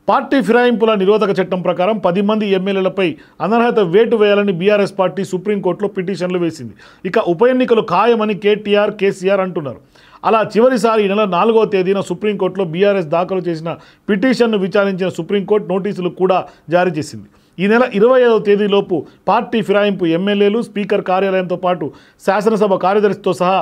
Party ఫిరాయింపుల నిరోధక చట్టం ప్రకారం 10 మంది ఎమ్మెల్యేలపై అనర్హత వేటు వేయాలని బీఆర్ఎస్ పార్టీ సుప్రీంకోర్టులో పిటిషన్లు వేసింది. ఇక ఉప ఎన్నికలు ఖాయమని కేసీఆర్ అంటున్నారు. అలా చివరిసారి ఈ నెల 4వ తేదీన సుప్రీంకోర్టులో బీఆర్ఎస్ దాఖలు చేసిన పిటిషన్ను విచారించిన సుప్రీంకోర్టు నోటీసులు కూడా జారీ చేసింది. ఈ నెల 25వ తేదీలోపు పార్టీ ఫిరాయింపు ఎమ్మెల్యేలు, స్పీకర్ కార్యాలయంతో పాటు శాసనసభ కార్యదర్శితో సహా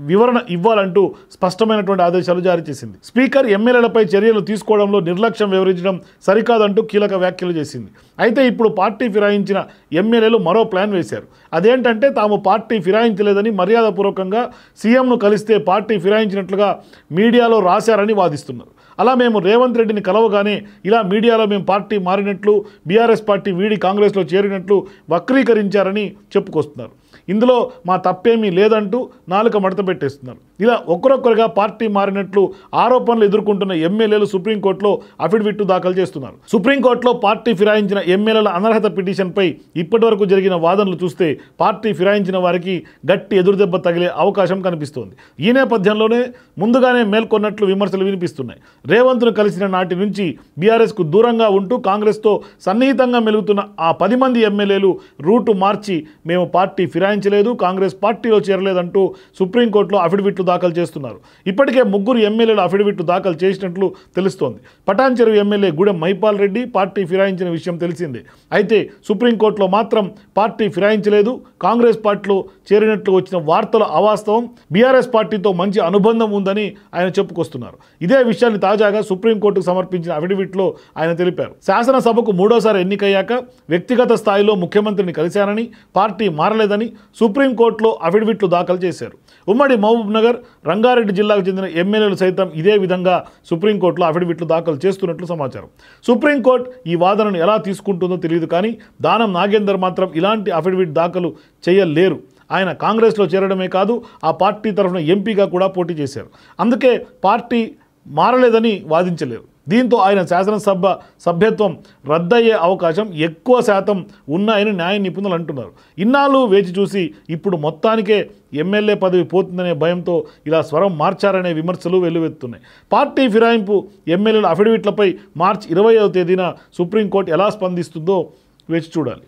వివరణ ఇవ్వాలంటూ స్పష్టమైనటువంటి ఆదేశాలు జారీ చేసింది. స్పీకర్ ఎమ్మెల్యేలపై చర్యలు తీసుకోవడంలో నిర్లక్ష్యం వ్యవహరించడం సరికాదంటూ కీలక వ్యాఖ్యలు చేసింది. అయితే ఇప్పుడు పార్టీ ఫిరాయించిన ఎమ్మెల్యేలు మరో ప్లాన్ వేశారు. అదేంటంటే తాము పార్టీ ఫిరాయించలేదని మర్యాదపూర్వకంగా సీఎంను కలిస్తే పార్టీ ఫిరాయించినట్లుగా మీడియాలో రాశారని వాదిస్తున్నారు. అలా మేము రేవంత్ రెడ్డిని కలవగానే ఇలా మీడియాలో మేము పార్టీ మారినట్లు, బీఆర్ఎస్ పార్టీ వీడి కాంగ్రెస్లో చేరినట్లు వక్రీకరించారని చెప్పుకొస్తున్నారు. ఇందులో మా తప్పేమీ లేదంటూ నాలుక మడత పెట్టేస్తున్నారు. ఇలా ఒక్కరొక్కరుగా పార్టీ మారినట్లు ఆరోపణలు ఎదుర్కొంటున్న ఎమ్మెల్యేలు సుప్రీంకోర్టులో అఫిడవిట్ దాఖలు చేస్తున్నారు. సుప్రీంకోర్టులో పార్టీ ఫిరాయించిన ఎమ్మెల్యేల అనర్హత పిటిషన్పై ఇప్పటివరకు జరిగిన వాదనలు చూస్తే పార్టీ ఫిరాయించిన వారికి గట్టి ఎదురుదెబ్బ తగిలే అవకాశం కనిపిస్తోంది. ఈ నేపథ్యంలోనే ముందుగానే మేల్కొన్నట్లు విమర్శలు వినిపిస్తున్నాయి. రేవంత్ను కలిసిన నాటి నుంచి బీఆర్ఎస్కు దూరంగా ఉంటూ కాంగ్రెస్తో సన్నిహితంగా మెలుగుతున్న ఆ 10 మంది ఎమ్మెల్యేలు రూటు మార్చి మేము పార్టీ ఫిరాయించలేదు, కాంగ్రెస్ పార్టీలో చేరలేదంటూ సుప్రీంకోర్టులో అఫిడవిట్లు దాఖలు చేస్తున్నారు. ఇప్పటికే 3 ఎమ్మెల్యేలు అఫిడవిట్లు దాఖలు చేసినట్లు తెలుస్తోంది. పటాన్చెరు ఎమ్మెల్యే గూడెం మైపాల్ రెడ్డి పార్టీ ఫిరాయించిన విషయం తెలిసిందే. అయితే సుప్రీంకోర్టులో మాత్రం పార్టీ ఫిరాయించలేదు, కాంగ్రెస్ పార్టీలో చేరినట్లు వచ్చిన వార్తలు అవాస్తవం, బీఆర్ఎస్ పార్టీతో మంచి అనుబంధం ఉందని ఆయన చెప్పుకొస్తున్నారు. ఇదే విషయాన్ని తాజాగా సుప్రీంకోర్టుకు సమర్పించిన అఫిడవిట్లో ఆయన తెలిపారు. శాసనసభకు 3వసారి ఎన్నికయ్యాక వ్యక్తిగత స్థాయిలో ముఖ్యమంత్రిని కలిశానని, పార్టీ మారలేదని సుప్రీంకోర్టులో అఫిడవిట్లు దాఖలు చేశారు. ఉమ్మడి మహబూబ్ నగర్, రంగారెడ్డి జిల్లాకు చెందిన ఎమ్మెల్యేలు సైతం ఇదే విధంగా సుప్రీంకోర్టులో అఫిడవిట్లు దాఖలు చేస్తున్నట్లు సమాచారం. సుప్రీంకోర్టు ఈ వాదనను ఎలా తీసుకుంటుందో తెలియదు, కానీ దానం నాగేందర్ మాత్రం ఇలాంటి అఫిడవిట్ దాఖలు చేయలేరు. ఆయన కాంగ్రెస్లో చేరడమే కాదు, ఆ పార్టీ తరఫున ఎంపీగా కూడా పోటీ చేశారు. అందుకే పార్టీ మారలేదని వాదించలేరు. దీంతో ఆయన శాసనసభ సభ్యత్వం రద్దయ్యే అవకాశం ఎక్కువ శాతం ఉన్నాయని న్యాయ నిపుణులు అంటున్నారు. ఇన్నాళ్ళు వేచి చూసి ఇప్పుడు మొత్తానికే ఎమ్మెల్యే పదవి పోతుందనే భయంతో ఇలా స్వరం మార్చారనే విమర్శలు వెల్లువెత్తున్నాయి. పార్టీ ఫిరాయింపు ఎమ్మెల్యేల అఫిడవిట్లపై మార్చి 20వ తేదీన సుప్రీంకోర్టు ఎలా స్పందిస్తుందో వేచి చూడాలి.